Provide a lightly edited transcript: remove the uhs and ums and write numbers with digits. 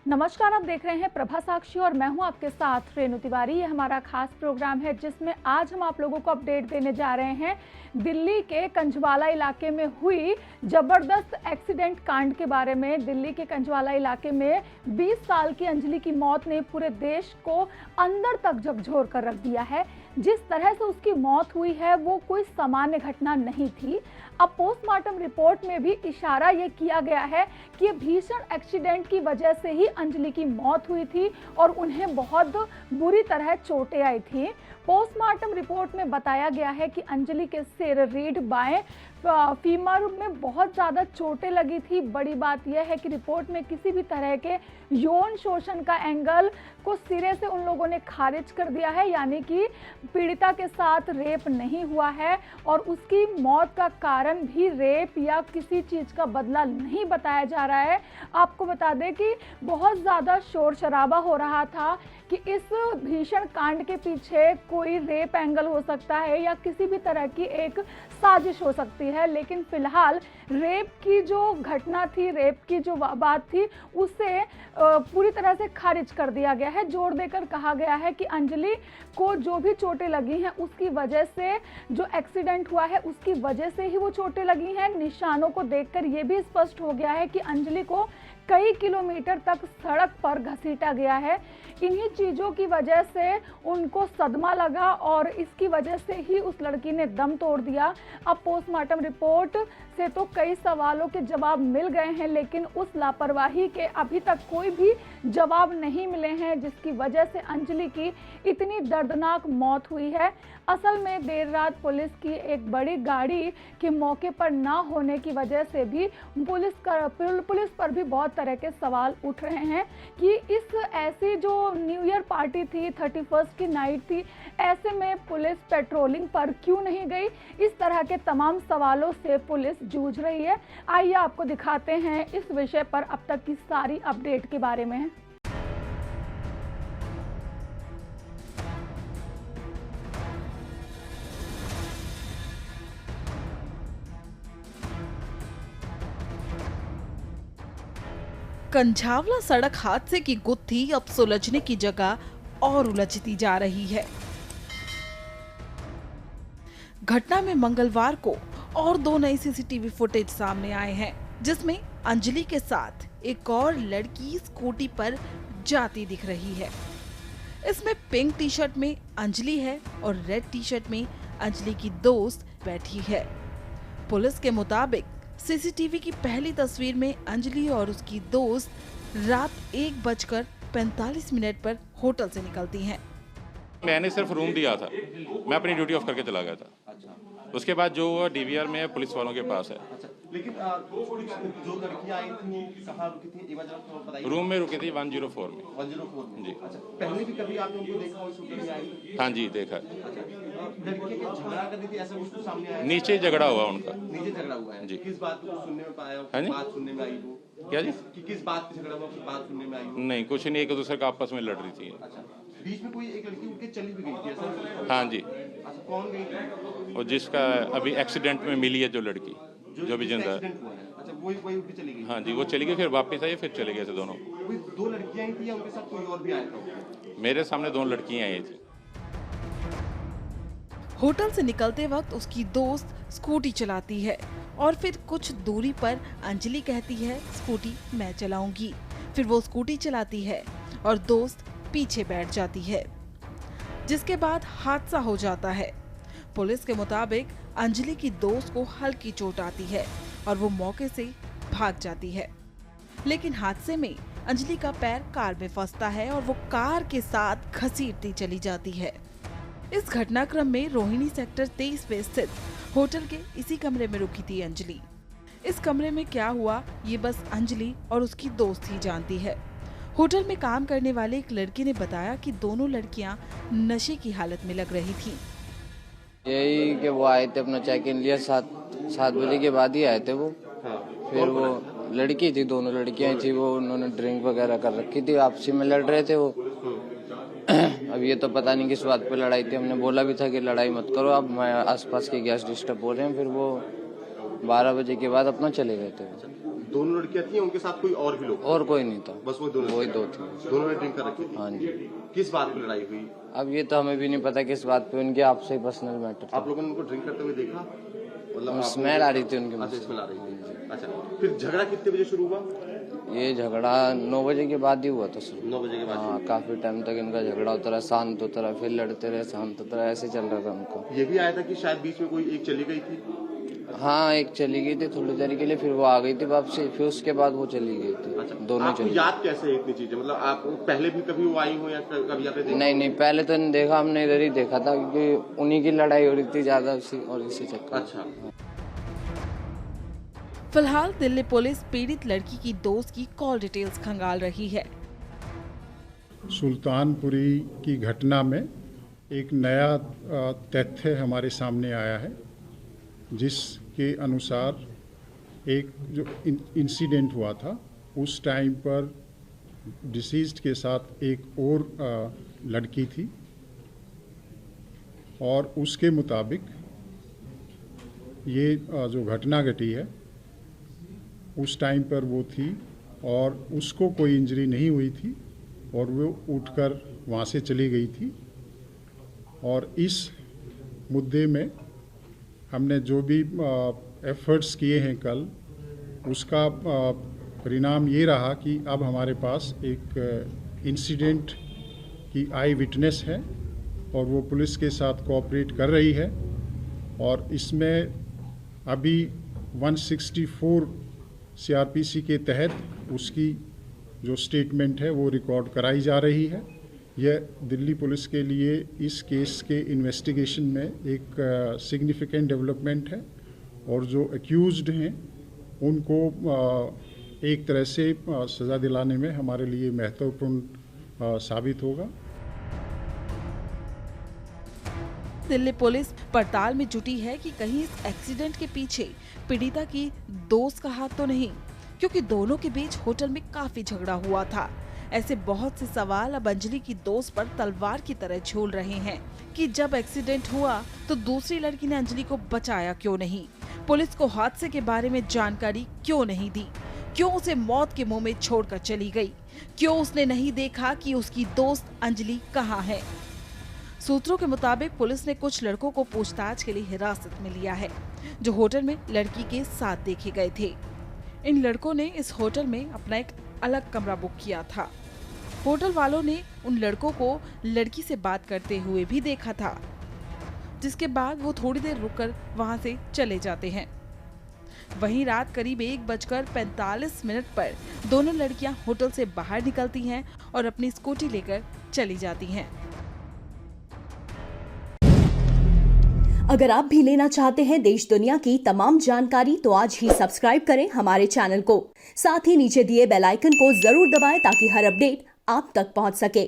नमस्कार, आप देख रहे हैं प्रभा साक्षी और मैं हूं आपके साथ रेणु तिवारी। ये हमारा खास प्रोग्राम है जिसमें आज हम आप लोगों को अपडेट देने जा रहे हैं दिल्ली के कंजवाला इलाके में हुई जबरदस्त एक्सीडेंट कांड के बारे में। दिल्ली के कंजवाला इलाके में 20 साल की अंजलि की मौत ने पूरे देश को अंदर तक झकझोर कर रख दिया है। जिस तरह से उसकी मौत हुई है वो कोई सामान्य घटना नहीं थी। अब पोस्टमार्टम रिपोर्ट में भी इशारा ये किया गया है कि ये भीषण एक्सीडेंट की वजह से ही अंजलि की मौत हुई थी और उन्हें बहुत बुरी तरह चोटें आई थी। पोस्टमार्टम रिपोर्ट में बताया गया है कि अंजलि के सिर, रीढ़, बाएं फीमर में बहुत ज़्यादा चोटें लगी थी। बड़ी बात यह है कि रिपोर्ट में किसी भी तरह के यौन शोषण का एंगल को सिरे से उन लोगों ने खारिज कर दिया है, यानी कि पीड़िता के साथ रेप नहीं हुआ है और उसकी मौत का कारण भी रेप या किसी चीज़ का बदला नहीं बताया जा रहा है। आपको बता दें कि बहुत ज़्यादा शोर शराबा हो रहा था कि इस भीषण कांड के पीछे कोई रेप एंगल हो सकता है या किसी भी तरह की एक साजिश हो सकती है, लेकिन फिलहाल रेप की जो घटना थी, रेप की जो बात थी, उसे पूरी तरह से खारिज कर दिया गया है। जोर देकर कहा गया है कि अंजलि को जो भी चोटें लगी हैं उसकी वजह से, जो एक्सीडेंट हुआ है उसकी वजह से ही वो चोटें लगी हैं। निशानों को देखकर ये भी स्पष्ट हो गया है कि अंजलि को कई किलोमीटर तक सड़क पर घसीटा गया है। इन्हीं चीज़ों की वजह से उनको सदमा लगा और इसकी वजह से ही उस लड़की ने दम तोड़ दिया। अब पोस्टमार्टम रिपोर्ट से तो कई सवालों के जवाब मिल गए हैं, लेकिन उस लापरवाही के अभी तक कोई भी जवाब नहीं मिले हैं जिसकी वजह से अंजलि की इतनी दर्दनाक मौत हुई है। असल में देर रात पुलिस की एक बड़ी गाड़ी के मौके पर ना होने की वजह से भी पुलिस पर भी बहुत तरह के सवाल उठ रहे हैं कि इस ऐसी जो न्यू ईयर पार्टी थी, 31st की नाइट थी, ऐसे में पुलिस पेट्रोलिंग पर क्यों नहीं गई। इस तरह के तमाम सवालों से पुलिस जूझ रही है। आइए आपको दिखाते हैं इस विषय पर अब तक की सारी अपडेट के बारे में। कंझावला सड़क हादसे की गुत्थी अब सुलझने की जगह और उलझती जा रही है। घटना में मंगलवार को और 2 नए सीसीटीवी फुटेज सामने आए हैं, जिसमें अंजलि के साथ एक और लड़की स्कूटी पर जाती दिख रही है। इसमें पिंक टी शर्ट में अंजलि है और रेड टी शर्ट में अंजलि की दोस्त बैठी है। पुलिस के मुताबिक सीसीटीवी की पहली तस्वीर में अंजलि और उसकी दोस्त रात 1:45 पर होटल से निकलती हैं। मैंने सिर्फ रूम दिया था, मैं अपनी ड्यूटी ऑफ करके चला गया था। उसके बाद जो हुआ डीवीआर में पुलिस वालों के पास है। लेकिन जो लड़कियां आई थी कहाँ रुकी थी, एक बार जरा बताइए। रूम में रुकी थी 104 में। 104 में जी। अच्छा, पहले भी कभी आपने उनको देखा उस होटल में आई? हाँ जी, देखा। लड़कियां के झगड़ा कर रही थी, ऐसा कुछ सामने आया? नीचे झगड़ा हुआ उनका। नीचे झगड़ा हुआ है जी। किस बात को सुनने में पाया? हाँ जी? बात सुनने में आई हो क्या जी? कि किस बात पे झगड़ा हुआ, कुछ बात सुनने में आई हो? नहीं, कुछ नहीं, एक दूसरे का आपस में लड़ रही थी। अच्छा, बीच में कोई एक लड़की उठ के चली भी गई थी ऐसा? हाँ जी। अच्छा, कौन गई थी? और जिसका अभी एक्सीडेंट में मिली है जो लड़की, जो भी जिंदा है। एक्सीडेंट हुआ है। अच्छा, वही उठ के चली गई? हाँ जी, वो चली गई, फिर वापस आई, फिर चले गए थे दोनों। कोई 2 लड़कियां ही थी या उनके साथ कोई और भी आया था? मेरे सामने 2 लड़कियां आई थी। होटल से निकलते वक्त उसकी दोस्त स्कूटी चलाती है और फिर कुछ दूरी पर अंजलि कहती है स्कूटी मैं चलाऊंगी। फिर वो स्कूटी चलाती है और दोस्त पीछे बैठ जाती है, जिसके बाद हादसा हो जाता है। पुलिस के मुताबिक अंजलि की दोस्त को हल्की चोट आती है और वो मौके से भाग जाती है, लेकिन हादसे में अंजलि का पैर कार में फंसता है और वो कार के साथ घसीटती चली जाती है। इस घटनाक्रम में रोहिणी सेक्टर 23 में स्थित होटल के इसी कमरे में रुकी थी अंजलि। इस कमरे में क्या हुआ ये बस अंजलि और उसकी दोस्त ही जानती है। होटल में काम करने वाले एक लड़के ने बताया कि दोनों लड़कियां नशे की हालत में लग रही थीं। यही कि वो आए थे, अपना चेक इन लिया, 7 बजे के बाद ही आए थे वो। फिर वो लड़की थी, दोनों लड़कियां थी, वो उन्होंने ड्रिंक वगैरह कर रखी थी, आपसी में लड़ रहे थे वो। अब ये तो पता नहीं किस बात पे लड़ाई थी। हमने बोला भी था कि लड़ाई मत करो, अब मैं आसपास के गेस्ट डिस्टर्ब हो रहे हैं। फिर वो 12 बजे के बाद अपना चले गए थे। दोनों लड़कियां थी, उनके साथ कोई और भी लोग? और कोई नहीं था, बस वो दोनों? वही 2 थे। दोनों ने ड्रिंक कर रखी थी? हाँ जी। किस बात पे लड़ाई हुई? अब ये तो हमें भी नहीं पता किस बात पे, उनके आपसे ही पर्सनल मैटर था। आप लोगों ने उनको ड्रिंक करते हुए देखा? मतलब स्मेल आ रही थी उनके मुंह अच्छा, से। स्मेल आ रही थी। अच्छा, फिर झगड़ा कितने बजे शुरू हुआ? ये झगड़ा 9 बजे के बाद ही हुआ था शुरू। 9 बजे के बाद? हाँ, काफी टाइम तक इनका झगड़ा होता रहा, शांत होता रहा, फिर लड़ते रहे, शांत होता रहा, ऐसे चल रहा था उनका। ये भी आया था कि शायद बीच में कोई एक चली गई थी? हाँ, एक चली गई थी थोड़ी देर के लिए, फिर वो आ गई थी वापसी, फिर उसके बाद वो चली गई थी। अच्छा, दोनों आपको चली याद कैसे है इतनी चीजें? मतलब आप पहले भी कभी वो आई हो या कभी आपने देखा? नहीं, पहले तो नहीं देखा हमने, इधर ही देखा था क्योंकि उन्हीं की लड़ाई हो रही थी ज्यादा उसी और इसी चक्कर। अच्छा। फिलहाल दिल्ली पुलिस पीड़ित लड़की की दोस्त की कॉल डिटेल्स खंगाल रही है। सुल्तानपुरी की घटना में एक नया तथ्य हमारे सामने आया है, जिसके अनुसार एक जो इंसिडेंट हुआ था उस टाइम पर डिसीज्ड के साथ एक और लड़की थी, और उसके मुताबिक ये जो घटना घटी है उस टाइम पर वो थी और उसको कोई इंजरी नहीं हुई थी और वो उठकर वहाँ से चली गई थी। और इस मुद्दे में हमने जो भी एफर्ट्स किए हैं कल, उसका परिणाम ये रहा कि अब हमारे पास एक इंसिडेंट की आई विटनेस है और वो पुलिस के साथ कोऑपरेट कर रही है, और इसमें अभी 164 सीआरपीसी के तहत उसकी जो स्टेटमेंट है वो रिकॉर्ड कराई जा रही है। यह दिल्ली पुलिस के लिए इस केस के इन्वेस्टिगेशन में एक सिग्निफिकेंट डेवलपमेंट है, और जो एक्यूज्ड हैं उनको एक तरह से सज़ा दिलाने में हमारे लिए महत्वपूर्ण साबित होगा। दिल्ली पुलिस पड़ताल में जुटी है कि कहीं इस एक्सीडेंट के पीछे पीड़िता की दोस्त का हाथ तो नहीं, क्योंकि दोनों के बीच होटल में काफी झगड़ा हुआ था। ऐसे बहुत से सवाल अब अंजलि की दोस्त पर तलवार की तरह झूल रहे हैं कि जब एक्सीडेंट हुआ तो दूसरी लड़की ने अंजलि को बचाया क्यों नहीं, पुलिस को हादसे के बारे में जानकारी क्यों नहीं दी, क्यों उसे मौत के मुंह में छोड़कर चली गई, क्यों उसने नहीं देखा कि उसकी दोस्त अंजलि कहाँ है। सूत्रों के मुताबिक पुलिस ने कुछ लड़कों को पूछताछ के लिए हिरासत में लिया है, जो होटल में लड़की के साथ देखे गए थे। इन लड़कों ने इस होटल में अपना एक अलग कमरा बुक किया था। होटल वालों ने उन लड़कों को लड़की से बात करते हुए भी देखा था, जिसके बाद वो थोड़ी देर रुककर वहां से चले जाते हैं। वहीं रात करीब 1:45 पर दोनों लड़कियां होटल से बाहर निकलती हैं और अपनी स्कूटी लेकर चली जाती हैं। अगर आप भी लेना चाहते हैं देश दुनिया की तमाम जानकारी तो आज ही सब्सक्राइब करें हमारे चैनल को। साथ ही नीचे दिए बेल आइकन को जरूर दबाएं ताकि हर अपडेट आप तक पहुंच सके।